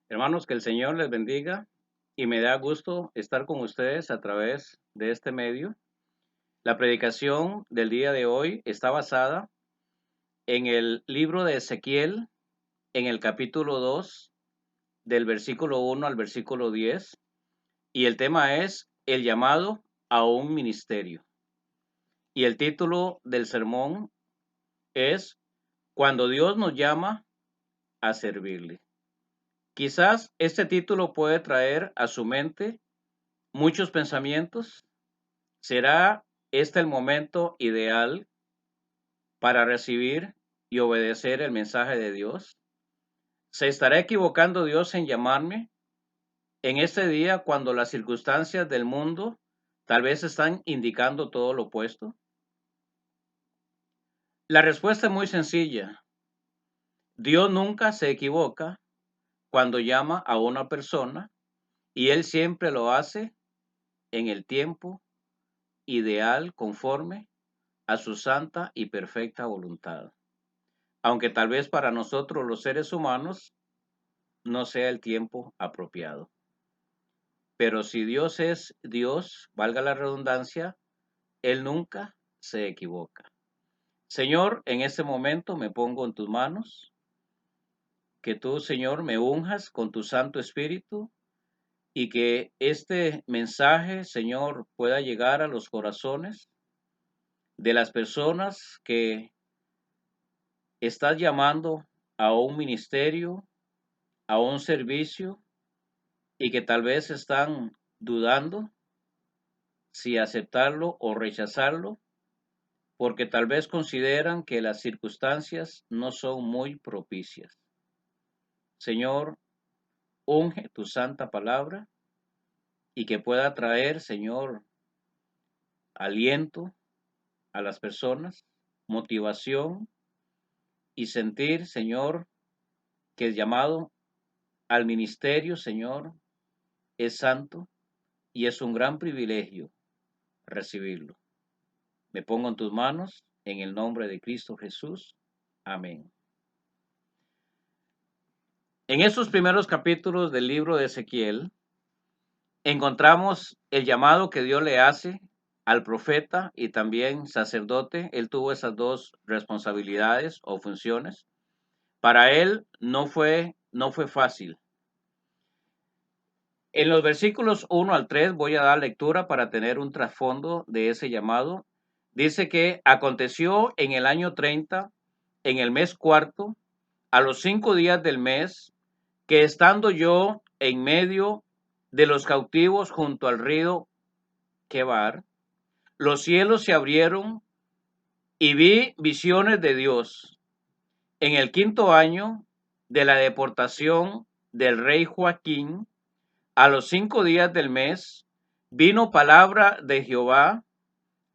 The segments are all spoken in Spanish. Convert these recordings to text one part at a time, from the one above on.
Hermanos, que el Señor les bendiga y me da gusto estar con ustedes a través de este medio. La predicación del día de hoy está basada en el libro de Ezequiel, en el capítulo 2, del versículo 1 al versículo 10, y el tema es el llamado a un ministerio. Y el título del sermón es Cuando Dios nos llama a servirle. Quizás este título puede traer a su mente muchos pensamientos. ¿Será este el momento ideal para recibir y obedecer el mensaje de Dios? ¿Se estará equivocando Dios en llamarme en este día cuando las circunstancias del mundo tal vez están indicando todo lo opuesto? La respuesta es muy sencilla. Dios nunca se equivoca cuando llama a una persona y Él siempre lo hace en el tiempo ideal conforme a su santa y perfecta voluntad. Aunque tal vez para nosotros los seres humanos no sea el tiempo apropiado. Pero si Dios es Dios, valga la redundancia, Él nunca se equivoca. Señor, en este momento me pongo en tus manos, que tú, Señor, me unjas con tu Santo Espíritu y que este mensaje, Señor, pueda llegar a los corazones de las personas que estás llamando a un ministerio, a un servicio, y que tal vez están dudando si aceptarlo o rechazarlo, porque tal vez consideran que las circunstancias no son muy propicias. Señor, unge tu santa palabra y que pueda traer, Señor, aliento a las personas, motivación y sentir, Señor, que el llamado al ministerio, Señor, es santo y es un gran privilegio recibirlo. Me pongo en tus manos, en el nombre de Cristo Jesús. Amén. En estos primeros capítulos del libro de Ezequiel, encontramos el llamado que Dios le hace al profeta y también sacerdote. Él tuvo esas dos responsabilidades o funciones. Para él no fue fácil. En los versículos 1 al 3 voy a dar lectura para tener un trasfondo de ese llamado. Dice que aconteció en el año 30, en el mes cuarto, a los 5 días del mes, que estando yo en medio de los cautivos junto al río Quebar, los cielos se abrieron y vi visiones de Dios. En el quinto año de la deportación del rey Joaquín, a los 5 días del mes, vino palabra de Jehová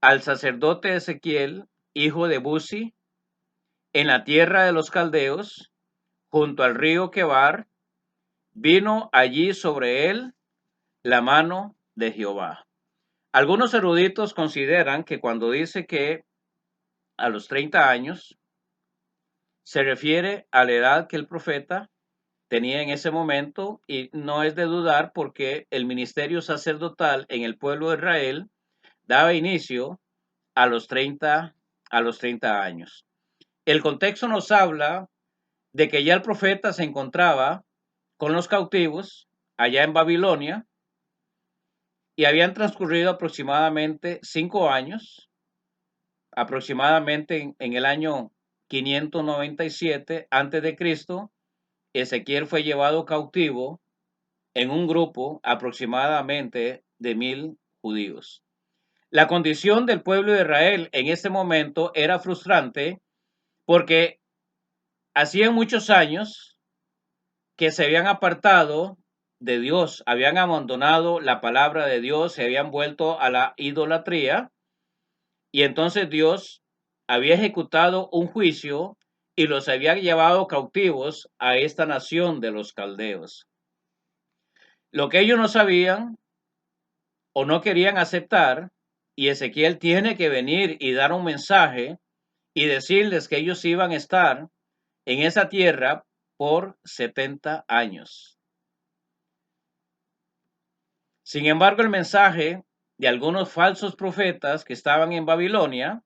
al sacerdote Ezequiel, hijo de Buzi, en la tierra de los caldeos, junto al río Quebar. Vino allí sobre él la mano de Jehová. Algunos eruditos consideran que cuando dice que a los 30 años se refiere a la edad que el profeta tenía en ese momento, y no es de dudar porque el ministerio sacerdotal en el pueblo de Israel daba inicio a los 30 años. El contexto nos habla de que ya el profeta se encontraba con los cautivos allá en Babilonia y habían transcurrido aproximadamente 5 años, aproximadamente en el año 597 antes de Cristo. Ezequiel fue llevado cautivo en un grupo aproximadamente de 1000 judíos. La condición del pueblo de Israel en ese momento era frustrante porque hacían muchos años que se habían apartado de Dios, habían abandonado la palabra de Dios, se habían vuelto a la idolatría, y entonces Dios había ejecutado un juicio y los había llevado cautivos a esta nación de los caldeos. Lo que ellos no sabían o no querían aceptar, y Ezequiel tiene que venir y dar un mensaje y decirles que ellos iban a estar en esa tierra por 70 años. Sin embargo, el mensaje de algunos falsos profetas que estaban en Babilonia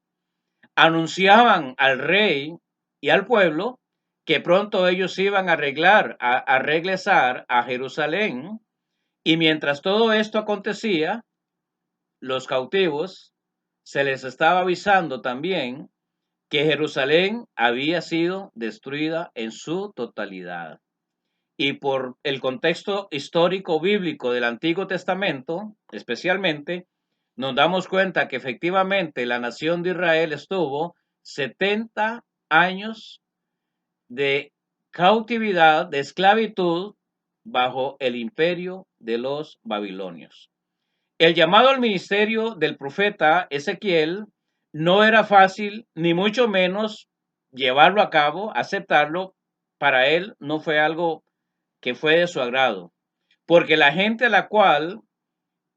anunciaban al rey y al pueblo que pronto ellos iban a regresar a Jerusalén. Y mientras todo esto acontecía, los cautivos se les estaba avisando también que Jerusalén había sido destruida en su totalidad. Y por el contexto histórico bíblico del Antiguo Testamento, especialmente, nos damos cuenta que efectivamente la nación de Israel estuvo 70 años de cautividad, de esclavitud, bajo el imperio de los babilonios. El llamado al ministerio del profeta Ezequiel no era fácil, ni mucho menos llevarlo a cabo, aceptarlo. Para él no fue algo que fue de su agrado, porque la gente a la cual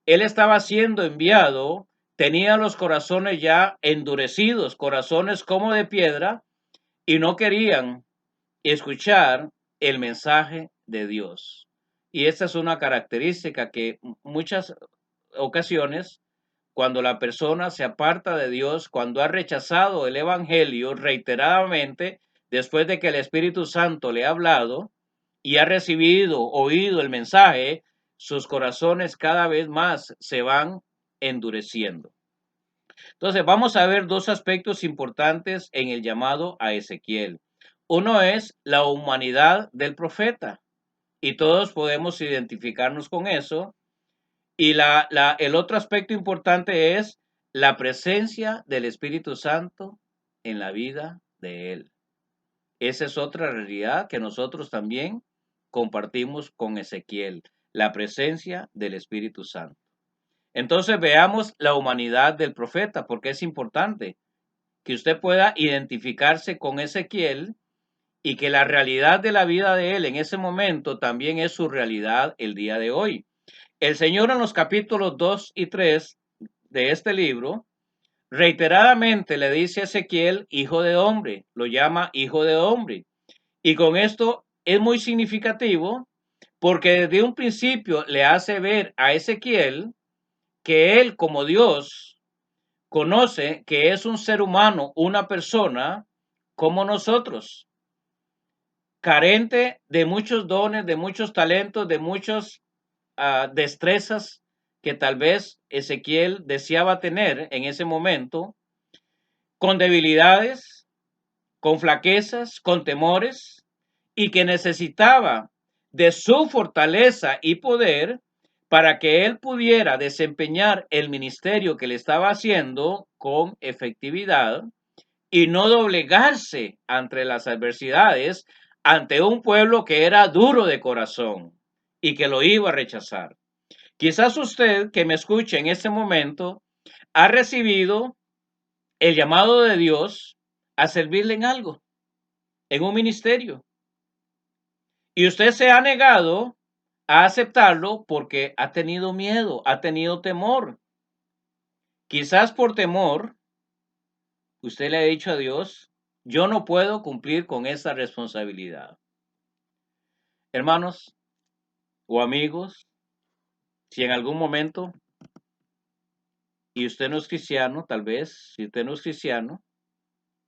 él estaba siendo enviado tenía los corazones ya endurecidos, corazones como de piedra, y no querían escuchar el mensaje de Dios. Y esta es una característica que muchas ocasiones, cuando la persona se aparta de Dios, cuando ha rechazado el Evangelio reiteradamente, después de que el Espíritu Santo le ha hablado y ha recibido, oído el mensaje, sus corazones cada vez más se van endureciendo. Entonces, vamos a ver dos aspectos importantes en el llamado a Ezequiel. Uno es la humanidad del profeta, y todos podemos identificarnos con eso. Y el otro aspecto importante es la presencia del Espíritu Santo en la vida de él. Esa es otra realidad que nosotros también compartimos con Ezequiel, la presencia del Espíritu Santo. Entonces veamos la humanidad del profeta, porque es importante que usted pueda identificarse con Ezequiel y que la realidad de la vida de él en ese momento también es su realidad el día de hoy. El Señor en los capítulos 2 y 3 de este libro reiteradamente le dice a Ezequiel, hijo de hombre, lo llama hijo de hombre. Y con esto es muy significativo porque desde un principio le hace ver a Ezequiel que él como Dios conoce que es un ser humano, una persona como nosotros, carente de muchos dones, de muchos talentos, de muchas destrezas que tal vez Ezequiel deseaba tener en ese momento, con debilidades, con flaquezas, con temores, y que necesitaba de su fortaleza y poder para que él pudiera desempeñar el ministerio que le estaba haciendo con efectividad y no doblegarse ante las adversidades, ante un pueblo que era duro de corazón y que lo iba a rechazar. Quizás usted que me escuche en este momento ha recibido el llamado de Dios a servirle en algo, en un ministerio, y usted se ha negado a aceptarlo porque ha tenido miedo, ha tenido temor. Quizás por temor, usted le ha dicho a Dios, yo no puedo cumplir con esa responsabilidad. Hermanos o amigos, si en algún momento, y usted no es cristiano, tal vez, si usted no es cristiano,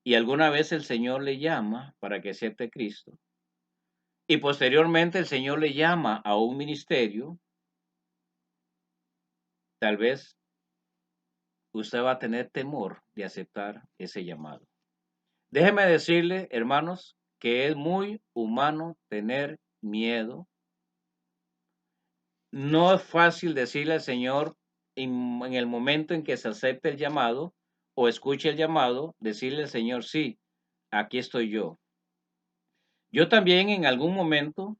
y alguna vez el Señor le llama para que acepte a Cristo, y posteriormente el Señor le llama a un ministerio, tal vez usted va a tener temor de aceptar ese llamado. Déjeme decirle, hermanos, que es muy humano tener miedo. No es fácil decirle al Señor en el momento en que se acepte el llamado o escuche el llamado, decirle al Señor, sí, aquí estoy yo. Yo también en algún momento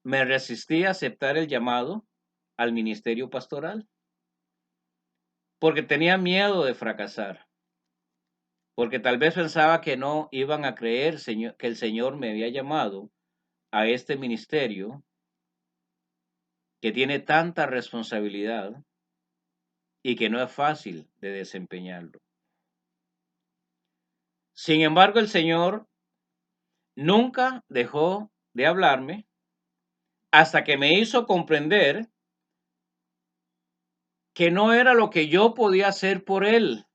me resistí a aceptar el llamado al ministerio pastoral porque tenía miedo de fracasar, porque tal vez pensaba que no iban a creer que el Señor me había llamado a este ministerio que tiene tanta responsabilidad y que no es fácil de desempeñarlo. Sin embargo, el Señor nunca dejó de hablarme hasta que me hizo comprender que no era lo que yo podía hacer por Él,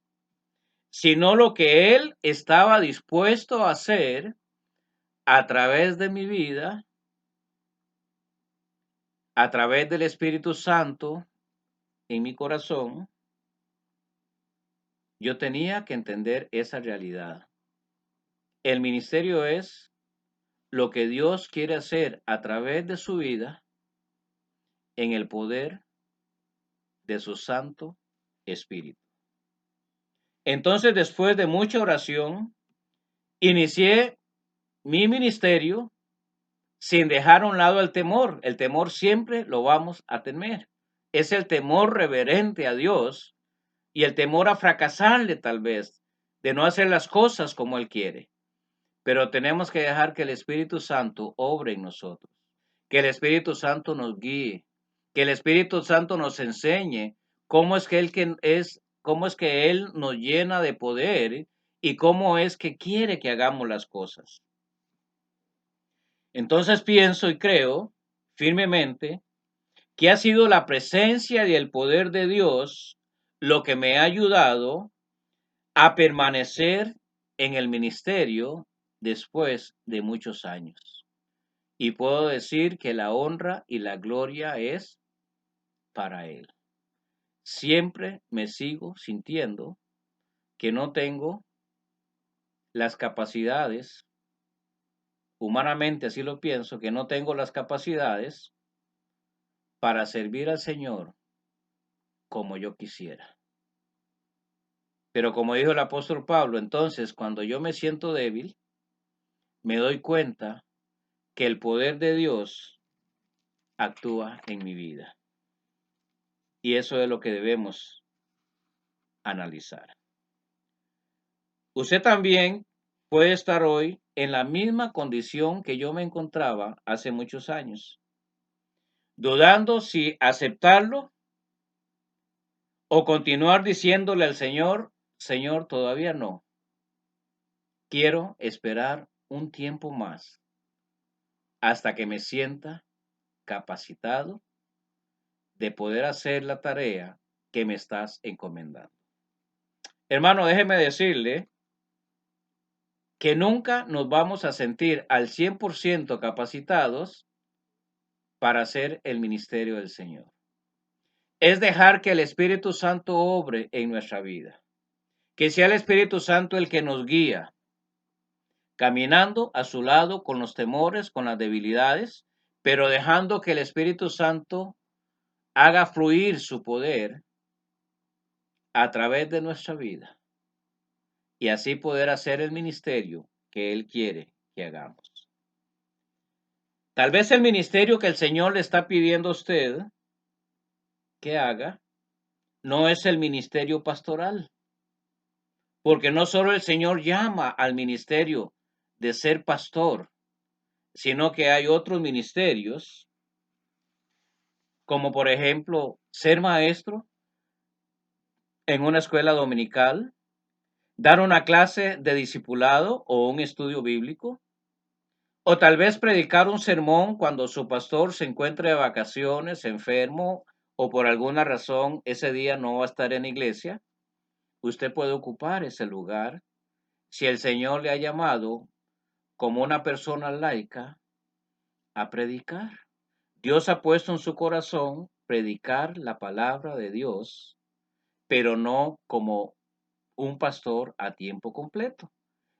sino lo que Él estaba dispuesto a hacer a través de mi vida, a través del Espíritu Santo en mi corazón. Yo tenía que entender esa realidad. El ministerio es lo que Dios quiere hacer a través de su vida en el poder de su Santo Espíritu. Entonces, después de mucha oración, inicié mi ministerio sin dejar a un lado el temor. El temor siempre lo vamos a tener. Es el temor reverente a Dios y el temor a fracasarle tal vez, de no hacer las cosas como Él quiere. Pero tenemos que dejar que el Espíritu Santo obre en nosotros, que el Espíritu Santo nos guíe, que el Espíritu Santo nos enseñe cómo es que Él nos llena de poder y cómo es que quiere que hagamos las cosas. Entonces pienso y creo firmemente que ha sido la presencia y el poder de Dios lo que me ha ayudado a permanecer en el ministerio después de muchos años. Y puedo decir que la honra y la gloria es para Él. Siempre me sigo sintiendo que no tengo las capacidades, humanamente así lo pienso, que no tengo las capacidades para servir al Señor como yo quisiera. Pero como dijo el apóstol Pablo, entonces cuando yo me siento débil, me doy cuenta que el poder de Dios actúa en mi vida. Y eso es lo que debemos analizar. Usted también puede estar hoy en la misma condición que yo me encontraba hace muchos años, dudando si aceptarlo o continuar diciéndole al Señor, Señor, todavía no. Quiero esperar un tiempo más hasta que me sienta capacitado de poder hacer la tarea que me estás encomendando. Hermano, déjeme decirle que nunca nos vamos a sentir al 100% capacitados para hacer el ministerio del Señor. Es dejar que el Espíritu Santo obre en nuestra vida, que sea el Espíritu Santo el que nos guía, caminando a su lado con los temores, con las debilidades, pero dejando que el Espíritu Santo haga fluir su poder a través de nuestra vida y así poder hacer el ministerio que Él quiere que hagamos. Tal vez el ministerio que el Señor le está pidiendo a usted que haga no es el ministerio pastoral, porque no solo el Señor llama al ministerio de ser pastor, sino que hay otros ministerios, como por ejemplo ser maestro en una escuela dominical, dar una clase de discipulado o un estudio bíblico, o tal vez predicar un sermón cuando su pastor se encuentre de vacaciones, enfermo o por alguna razón ese día no va a estar en iglesia. Usted puede ocupar ese lugar si el Señor le ha llamado como una persona laica a predicar. Dios ha puesto en su corazón predicar la palabra de Dios, pero no como un pastor a tiempo completo.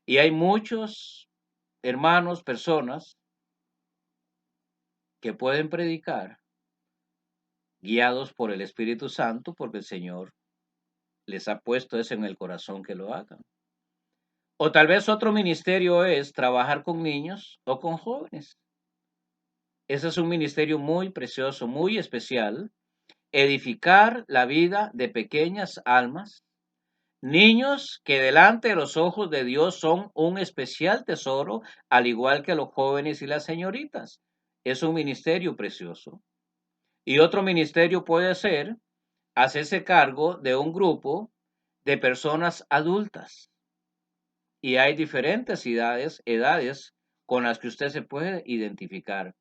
Y hay muchos hermanos, personas que pueden predicar guiados por el Espíritu Santo, porque el Señor les ha puesto eso en el corazón que lo hagan. O tal vez otro ministerio es trabajar con niños o con jóvenes. Ese es un ministerio muy precioso, muy especial. Edificar la vida de pequeñas almas, niños que delante de los ojos de Dios son un especial tesoro, al igual que los jóvenes y las señoritas. Es un ministerio precioso. Y otro ministerio puede ser hacerse cargo de un grupo de personas adultas. Y hay diferentes edades con las que usted se puede identificar.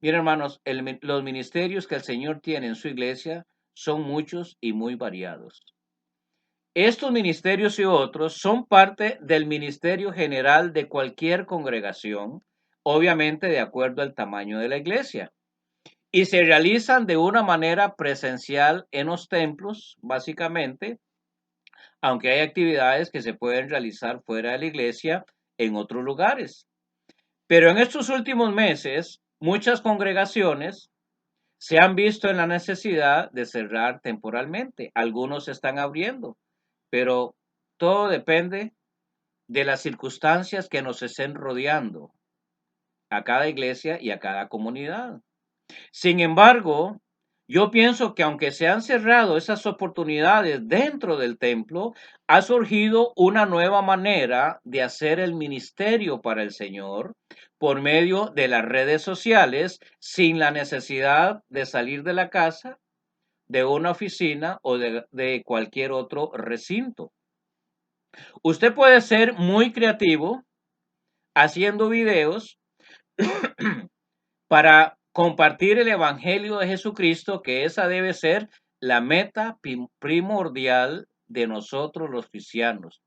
Miren, hermanos, los ministerios que el Señor tiene en su iglesia son muchos y muy variados. Estos ministerios y otros son parte del ministerio general de cualquier congregación, obviamente de acuerdo al tamaño de la iglesia, y se realizan de una manera presencial en los templos, básicamente, aunque hay actividades que se pueden realizar fuera de la iglesia en otros lugares. Pero en estos últimos meses, muchas congregaciones se han visto en la necesidad de cerrar temporalmente. Algunos están abriendo, pero todo depende de las circunstancias que nos estén rodeando a cada iglesia y a cada comunidad. Sin embargo, yo pienso que aunque se han cerrado esas oportunidades dentro del templo, ha surgido una nueva manera de hacer el ministerio para el Señor por medio de las redes sociales sin la necesidad de salir de la casa, de una oficina o de cualquier otro recinto. Usted puede ser muy creativo haciendo videos para compartir el Evangelio de Jesucristo, que esa debe ser la meta primordial de nosotros los cristianos.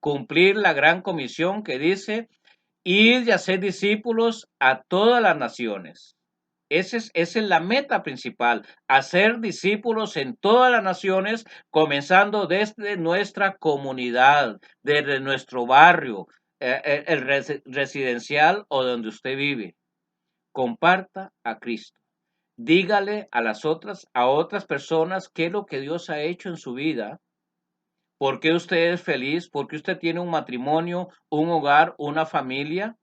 Cumplir la gran comisión que dice, ir y hacer discípulos a todas las naciones. Esa es la meta principal, hacer discípulos en todas las naciones, comenzando desde nuestra comunidad, desde nuestro barrio, el residencial o donde usted vive. Comparta a Cristo. Dígale a otras personas qué es lo que Dios ha hecho en su vida, por qué usted es feliz, por qué usted tiene un matrimonio, un hogar, una familia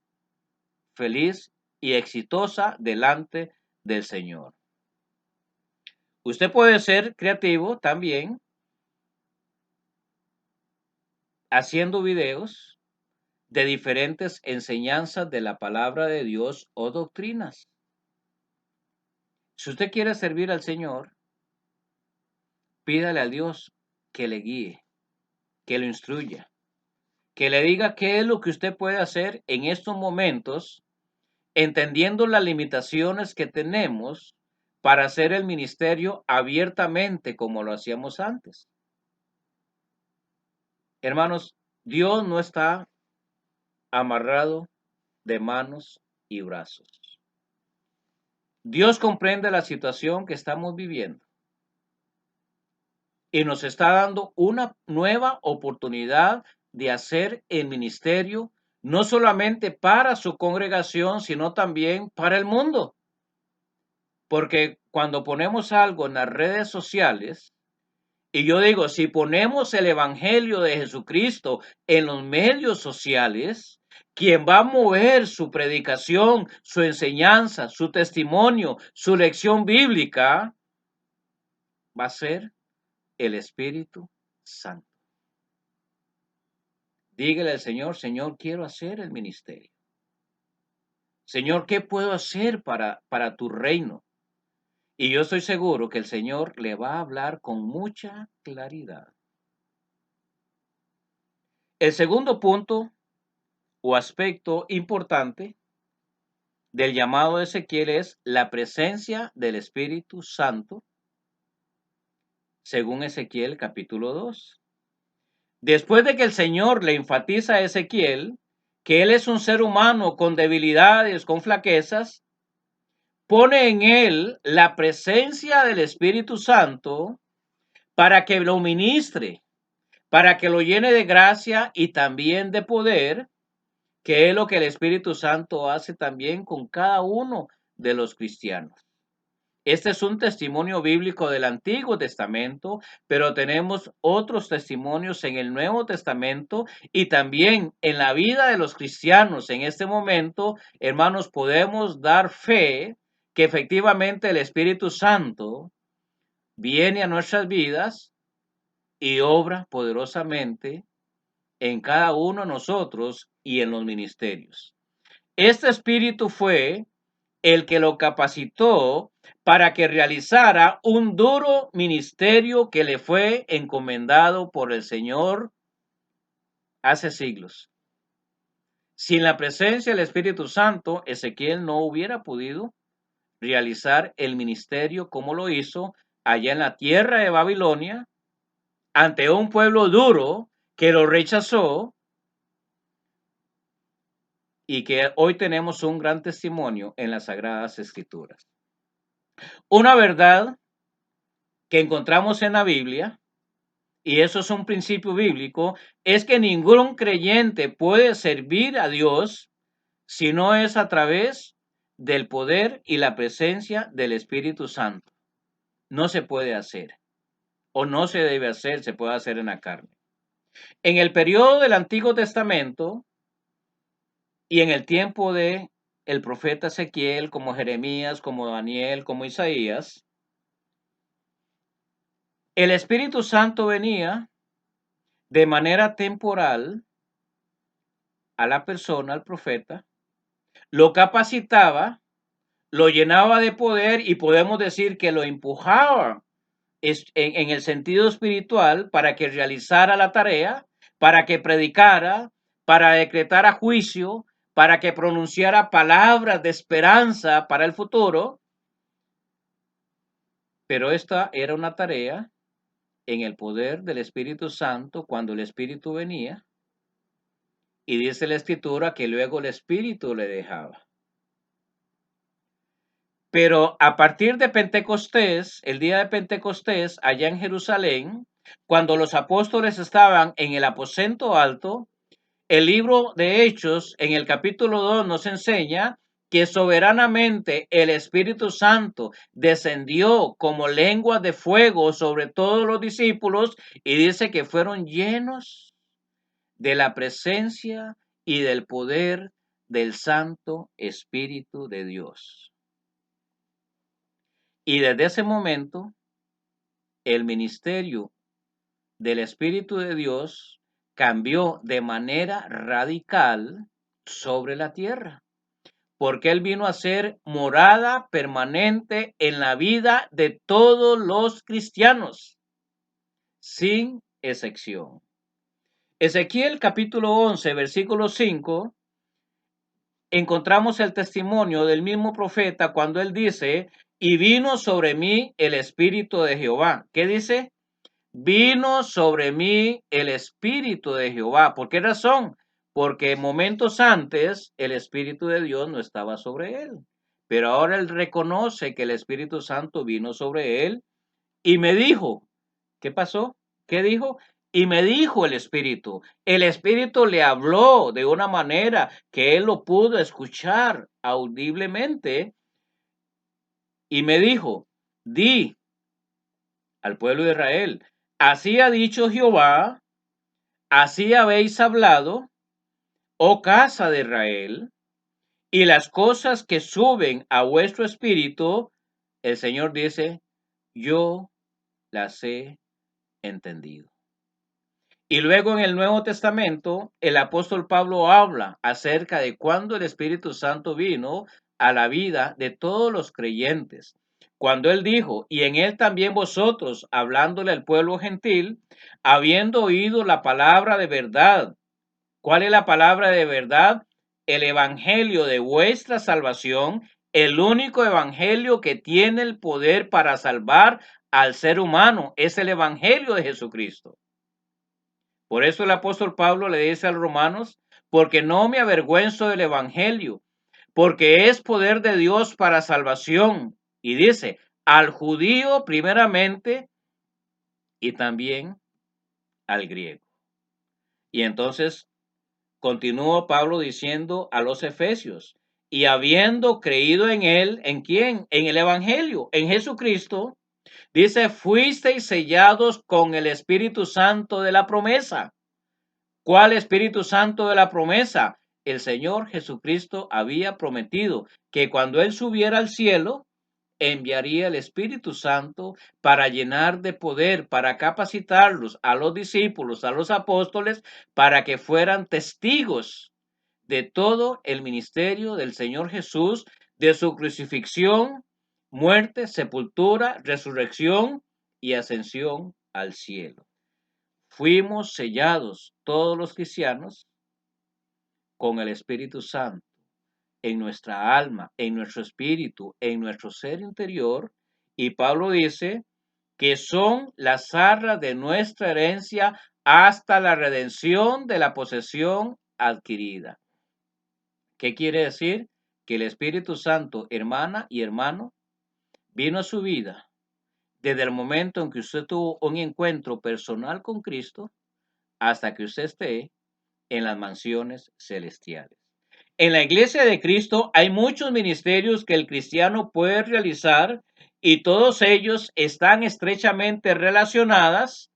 feliz y exitosa delante del Señor. Usted puede ser creativo también haciendo videos de diferentes enseñanzas de la palabra de Dios o doctrinas. Si usted quiere servir al Señor, pídale a Dios que le guíe, que lo instruya, que le diga qué es lo que usted puede hacer en estos momentos, entendiendo las limitaciones que tenemos para hacer el ministerio abiertamente como lo hacíamos antes. Hermanos, Dios no está amarrado de manos y brazos. Dios comprende la situación que estamos viviendo y nos está dando una nueva oportunidad de hacer el ministerio, no solamente para su congregación, sino también para el mundo. Porque cuando ponemos algo en las redes sociales, y yo digo, si ponemos el Evangelio de Jesucristo en los medios sociales, quien va a mover su predicación, su enseñanza, su testimonio, su lección bíblica, va a ser el Espíritu Santo. Dígale al Señor, Señor, quiero hacer el ministerio. Señor, ¿qué puedo hacer para tu reino? Y yo estoy seguro que el Señor le va a hablar con mucha claridad. El segundo punto o aspecto importante del llamado de Ezequiel es la presencia del Espíritu Santo, según Ezequiel capítulo 2. Después de que el Señor le enfatiza a Ezequiel que él es un ser humano con debilidades, con flaquezas, pone en él la presencia del Espíritu Santo para que lo ministre, para que lo llene de gracia y también de poder, que es lo que el Espíritu Santo hace también con cada uno de los cristianos. Este es un testimonio bíblico del Antiguo Testamento, pero tenemos otros testimonios en el Nuevo Testamento y también en la vida de los cristianos en este momento, hermanos, podemos dar fe que efectivamente el Espíritu Santo viene a nuestras vidas y obra poderosamente en cada uno de nosotros y en los ministerios. Este Espíritu fue el que lo capacitó para que realizara un duro ministerio que le fue encomendado por el Señor hace siglos. Sin la presencia del Espíritu Santo, Ezequiel no hubiera podido realizar el ministerio como lo hizo allá en la tierra de Babilonia, ante un pueblo duro que lo rechazó y que hoy tenemos un gran testimonio en las Sagradas Escrituras. Una verdad que encontramos en la Biblia, y eso es un principio bíblico, es que ningún creyente puede servir a Dios si no es a través del poder y la presencia del Espíritu Santo. No se puede hacer, o no se debe hacer, se puede hacer en la carne. En el periodo del Antiguo Testamento y en el tiempo de el profeta Ezequiel, como Jeremías, como Daniel, como Isaías, el Espíritu Santo venía de manera temporal a la persona, al profeta, lo capacitaba, lo llenaba de poder y podemos decir que lo empujaba en el sentido espiritual para que realizara la tarea, para que predicara, para decretara juicio, para que pronunciara palabras de esperanza para el futuro. Pero esta era una tarea en el poder del Espíritu Santo cuando el Espíritu venía, y dice la Escritura que luego el Espíritu le dejaba. Pero a partir de Pentecostés, el día de Pentecostés, allá en Jerusalén, cuando los apóstoles estaban en el aposento alto, el libro de Hechos, en el capítulo 2, nos enseña que soberanamente el Espíritu Santo descendió como lengua de fuego sobre todos los discípulos y dice que fueron llenos de la presencia y del poder del Santo Espíritu de Dios. Y desde ese momento, el ministerio del Espíritu de Dios cambió de manera radical sobre la tierra, porque Él vino a ser morada permanente en la vida de todos los cristianos, sin excepción. Ezequiel capítulo 11, versículo 5, encontramos el testimonio del mismo profeta cuando él dice, y vino sobre mí el Espíritu de Jehová. ¿Qué dice? Vino sobre mí el Espíritu de Jehová. ¿Por qué razón? Porque momentos antes el Espíritu de Dios no estaba sobre él. Pero ahora él reconoce que el Espíritu Santo vino sobre él y me dijo, ¿qué pasó? ¿Qué dijo? Y me dijo el Espíritu le habló de una manera que él lo pudo escuchar audiblemente y me dijo, di al pueblo de Israel, así ha dicho Jehová, así habéis hablado, oh casa de Israel, y las cosas que suben a vuestro espíritu, el Señor dice, yo las he entendido. Y luego en el Nuevo Testamento, el apóstol Pablo habla acerca de cuando el Espíritu Santo vino a la vida de todos los creyentes. Cuando él dijo, y en él también vosotros, hablándole al pueblo gentil, habiendo oído la palabra de verdad. ¿Cuál es la palabra de verdad? El evangelio de vuestra salvación, el único evangelio que tiene el poder para salvar al ser humano, es el evangelio de Jesucristo. Por eso el apóstol Pablo le dice a los romanos, porque no me avergüenzo del evangelio, porque es poder de Dios para salvación. Y dice, al judío primeramente y también al griego. Y entonces continuó Pablo diciendo a los efesios, y habiendo creído en él, ¿en quién? En el evangelio, en Jesucristo, dice, fuisteis sellados con el Espíritu Santo de la promesa. ¿Cuál Espíritu Santo de la promesa? El Señor Jesucristo había prometido que cuando Él subiera al cielo, enviaría el Espíritu Santo para llenar de poder, para capacitarlos a los discípulos, a los apóstoles, para que fueran testigos de todo el ministerio del Señor Jesús, de su crucifixión, muerte, sepultura, resurrección y ascensión al cielo. Fuimos sellados todos los cristianos con el Espíritu Santo en nuestra alma, en nuestro espíritu, en nuestro ser interior. Y Pablo dice que son las arras de nuestra herencia hasta la redención de la posesión adquirida. ¿Qué quiere decir? Que el Espíritu Santo, hermana y hermano, vino a su vida desde el momento en que usted tuvo un encuentro personal con Cristo hasta que usted esté en las mansiones celestiales. En la iglesia de Cristo hay muchos ministerios que el cristiano puede realizar y todos ellos están estrechamente relacionadas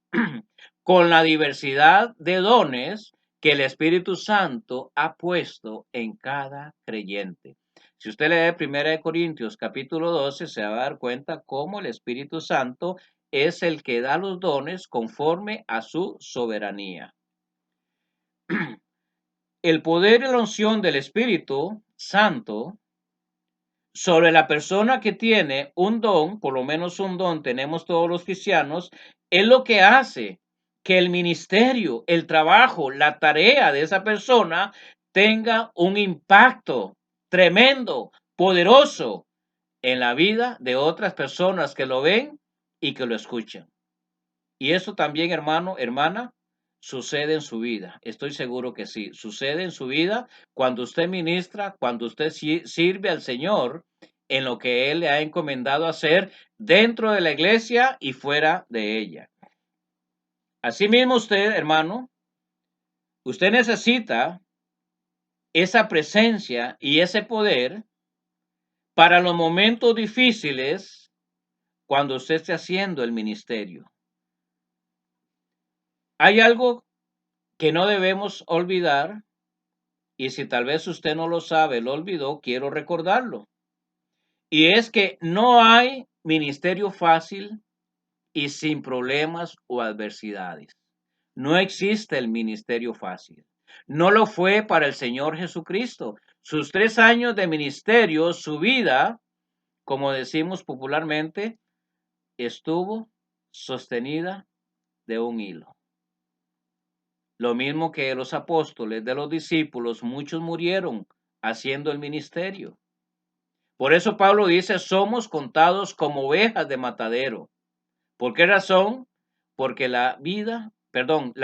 con la diversidad de dones que el Espíritu Santo ha puesto en cada creyente. Si usted lee 1 Corintios capítulo 12, se va a dar cuenta cómo el Espíritu Santo es el que da los dones conforme a su soberanía. El poder y la unción del Espíritu Santo sobre la persona que tiene un don, por lo menos un don tenemos todos los cristianos, es lo que hace que el ministerio, el trabajo, la tarea de esa persona tenga un impacto tremendo, poderoso en la vida de otras personas que lo ven y que lo escuchan. Y eso también, hermano, hermana, sucede en su vida. Estoy seguro que sí. Sucede en su vida cuando usted ministra, cuando usted sirve al Señor en lo que Él le ha encomendado hacer dentro de la iglesia y fuera de ella. Asimismo usted, hermano, usted necesita esa presencia y ese poder para los momentos difíciles cuando usted esté haciendo el ministerio. Hay algo que no debemos olvidar, y si tal vez usted no lo sabe, lo olvidó, quiero recordarlo. Y es que no hay ministerio fácil y sin problemas o adversidades. No existe el ministerio fácil. No lo fue para el Señor Jesucristo. Sus 3 años de ministerio, su vida, como decimos popularmente, estuvo sostenida de un hilo. Lo mismo que los apóstoles de los discípulos, muchos murieron haciendo el ministerio. Por eso Pablo dice, somos contados como ovejas de matadero. ¿Por qué razón? Porque la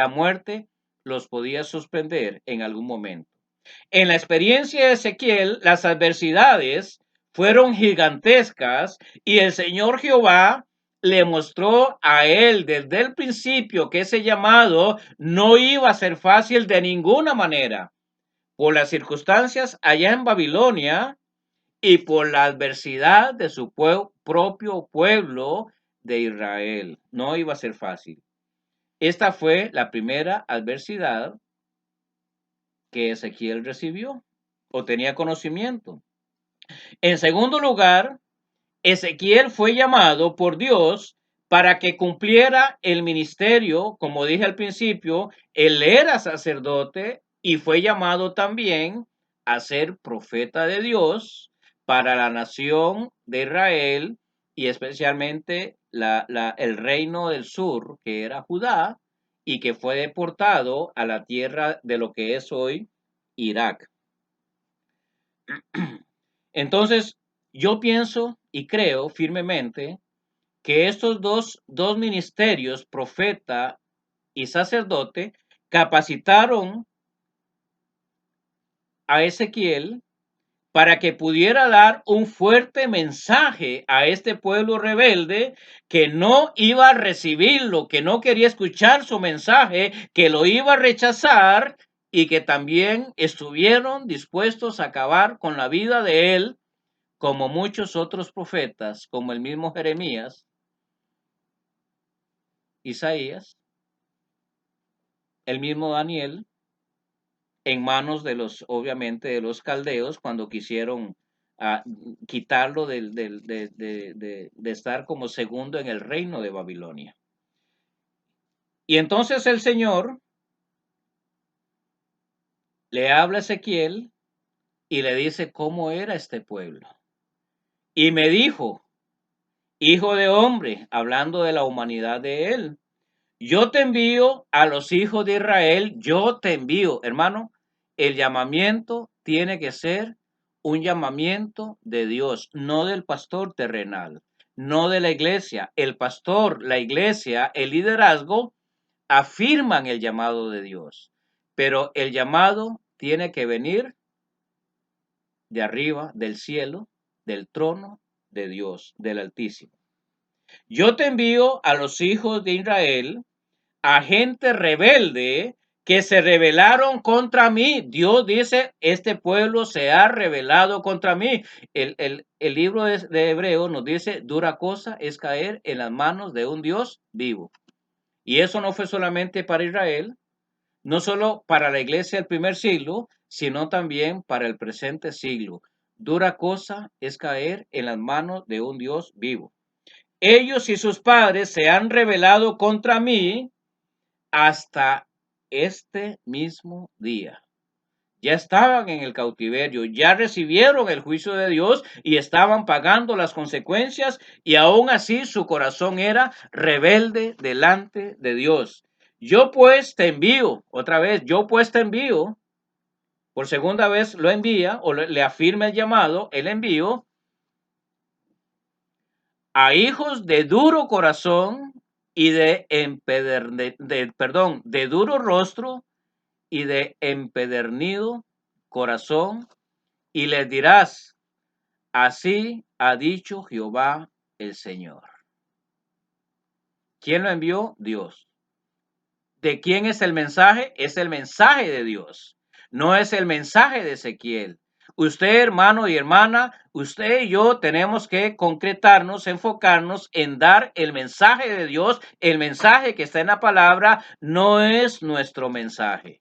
muerte los podía suspender en algún momento. En la experiencia de Ezequiel, las adversidades fueron gigantescas y el Señor Jehová le mostró a él desde el principio que ese llamado no iba a ser fácil de ninguna manera, por las circunstancias allá en Babilonia y por la adversidad de su propio pueblo de Israel. No iba a ser fácil. Esta fue la primera adversidad que Ezequiel recibió o tenía conocimiento. En segundo lugar, Ezequiel fue llamado por Dios para que cumpliera el ministerio, como dije al principio, él era sacerdote y fue llamado también a ser profeta de Dios para la nación de Israel y especialmente el reino del sur, que era Judá, y que fue deportado a la tierra de lo que es hoy Irak. Entonces, yo pienso y creo firmemente que estos dos ministerios, profeta y sacerdote, capacitaron a Ezequiel para que pudiera dar un fuerte mensaje a este pueblo rebelde que no iba a recibirlo, que no quería escuchar su mensaje, que lo iba a rechazar y que también estuvieron dispuestos a acabar con la vida de él, como muchos otros profetas, como el mismo Jeremías, Isaías, el mismo Daniel, en manos de obviamente, de los caldeos cuando quisieron quitarlo de estar como segundo en el reino de Babilonia. Y entonces el Señor le habla a Ezequiel y le dice cómo era este pueblo. Y me dijo, hijo de hombre, hablando de la humanidad de él, yo te envío a los hijos de Israel, yo te envío, hermano, el llamamiento tiene que ser un llamamiento de Dios, no del pastor terrenal. no de la iglesia. El pastor, la iglesia, el liderazgo afirman el llamado de Dios, pero el llamado tiene que venir de arriba, del cielo, del trono de Dios, del Altísimo. Yo te envío a los hijos de Israel, a gente rebelde que se rebelaron contra mí. Dios dice, este pueblo se ha rebelado contra mí. El libro de Hebreo nos dice, dura cosa es caer en las manos de un Dios vivo. Y eso no fue solamente para Israel, no solo para la iglesia del primer siglo, sino también para el presente siglo. Dura cosa es caer en las manos de un Dios vivo. Ellos y sus padres se han rebelado contra mí hasta este mismo día. Ya estaban en el cautiverio, ya recibieron el juicio de Dios y estaban pagando las consecuencias, y aún así su corazón era rebelde delante de Dios. Yo pues te envío, otra vez, yo pues te envío, por segunda vez lo envía o le afirma el llamado, el envío a hijos de duro corazón y de duro rostro y de empedernido corazón, y les dirás, así ha dicho Jehová el Señor. ¿Quién lo envió? Dios. ¿De quién es el mensaje? Es el mensaje de Dios, no es el mensaje de Ezequiel. Usted, hermano y hermana, usted y yo tenemos que concretarnos, enfocarnos en dar el mensaje de Dios. El mensaje que está en la palabra no es nuestro mensaje.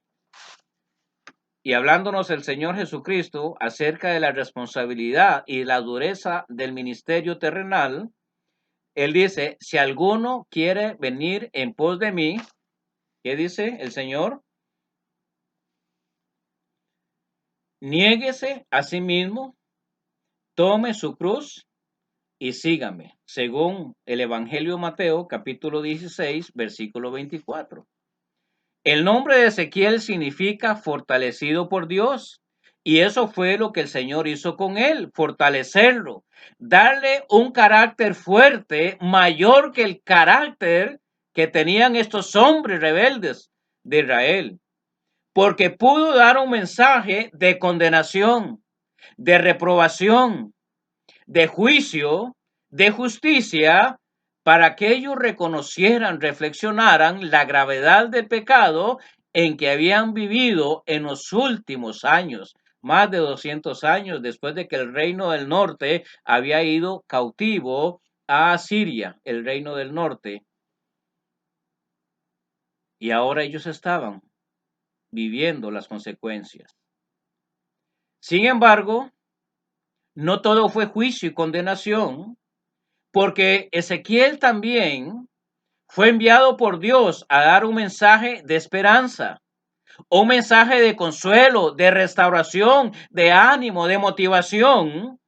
Y hablándonos el Señor Jesucristo acerca de la responsabilidad y la dureza del ministerio terrenal, Él dice, si alguno quiere venir en pos de mí, ¿qué dice el Señor? Niéguese a sí mismo, tome su cruz y sígame, según el Evangelio de Mateo, capítulo 16, versículo 24. El nombre de Ezequiel significa fortalecido por Dios. Y eso fue lo que el Señor hizo con él, fortalecerlo, darle un carácter fuerte, mayor que el carácter que tenían estos hombres rebeldes de Israel, porque pudo dar un mensaje de condenación, de reprobación, de juicio, de justicia, para que ellos reconocieran, reflexionaran la gravedad del pecado en que habían vivido en los últimos años, más de 200 años después de que el reino del norte había ido cautivo a Asiria, el reino del norte, y ahora ellos estaban viviendo las consecuencias. Sin embargo, no todo fue juicio y condenación, porque Ezequiel también fue enviado por Dios a dar un mensaje de esperanza, un mensaje de consuelo, de restauración, de ánimo, de motivación,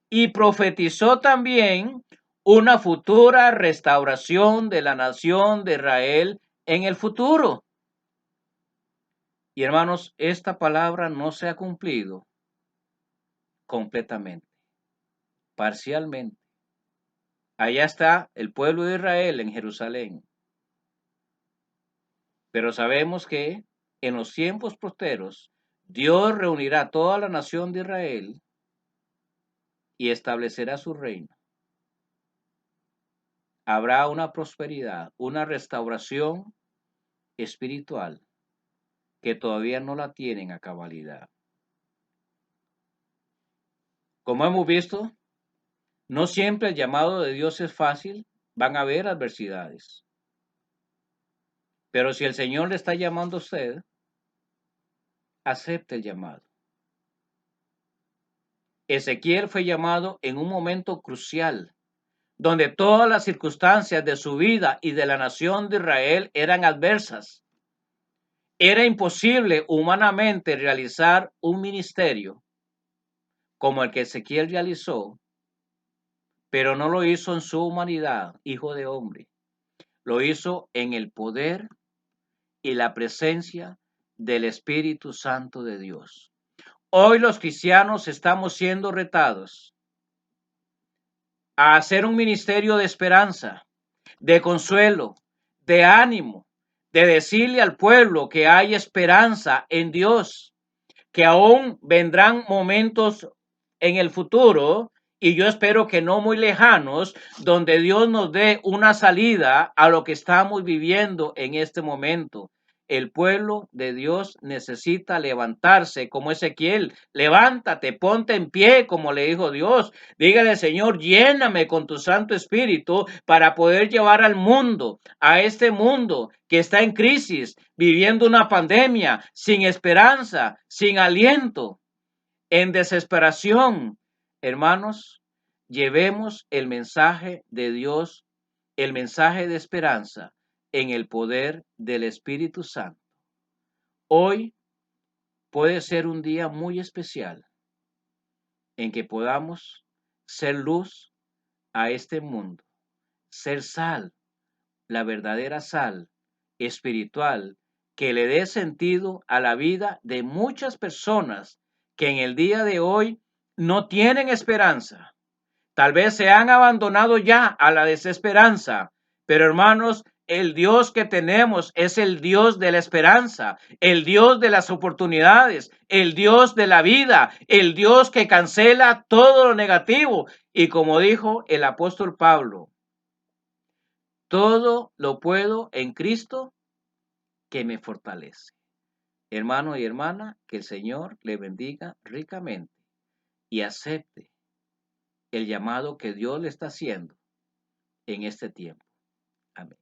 y profetizó también una futura restauración de la nación de Israel en el futuro. Y hermanos, esta palabra no se ha cumplido completamente, parcialmente. Allá está el pueblo de Israel en Jerusalén. Pero sabemos que en los tiempos posteros Dios reunirá toda la nación de Israel y establecerá su reino. Habrá una prosperidad, una restauración espiritual que todavía no la tienen a cabalidad. Como hemos visto, no siempre el llamado de Dios es fácil, van a haber adversidades. Pero si el Señor le está llamando a usted, acepte el llamado. Ezequiel fue llamado en un momento crucial, donde todas las circunstancias de su vida y de la nación de Israel eran adversas. Era imposible humanamente realizar un ministerio como el que Ezequiel realizó, pero no lo hizo en su humanidad, hijo de hombre. Lo hizo en el poder y la presencia del Espíritu Santo de Dios. Hoy los cristianos estamos siendo retados a hacer un ministerio de esperanza, de consuelo, de ánimo, de decirle al pueblo que hay esperanza en Dios, que aún vendrán momentos en el futuro, y yo espero que no muy lejanos, donde Dios nos dé una salida a lo que estamos viviendo en este momento. El pueblo de Dios necesita levantarse como Ezequiel. Levántate, ponte en pie, como le dijo Dios. Dígale, Señor, lléname con tu Santo Espíritu para poder llevar al mundo, a este mundo que está en crisis, viviendo una pandemia, sin esperanza, sin aliento, en desesperación. Hermanos, llevemos el mensaje de Dios, el mensaje de esperanza, en el poder del Espíritu Santo. Hoy puede ser un día muy especial en que podamos ser luz a este mundo, ser sal, la verdadera sal espiritual que le dé sentido a la vida de muchas personas que en el día de hoy no tienen esperanza. Tal vez se han abandonado ya a la desesperanza, pero hermanos, el Dios que tenemos es el Dios de la esperanza, el Dios de las oportunidades, el Dios de la vida, el Dios que cancela todo lo negativo. Y como dijo el apóstol Pablo, todo lo puedo en Cristo que me fortalece. Hermano y hermana, que el Señor le bendiga ricamente y acepte el llamado que Dios le está haciendo en este tiempo. Amén.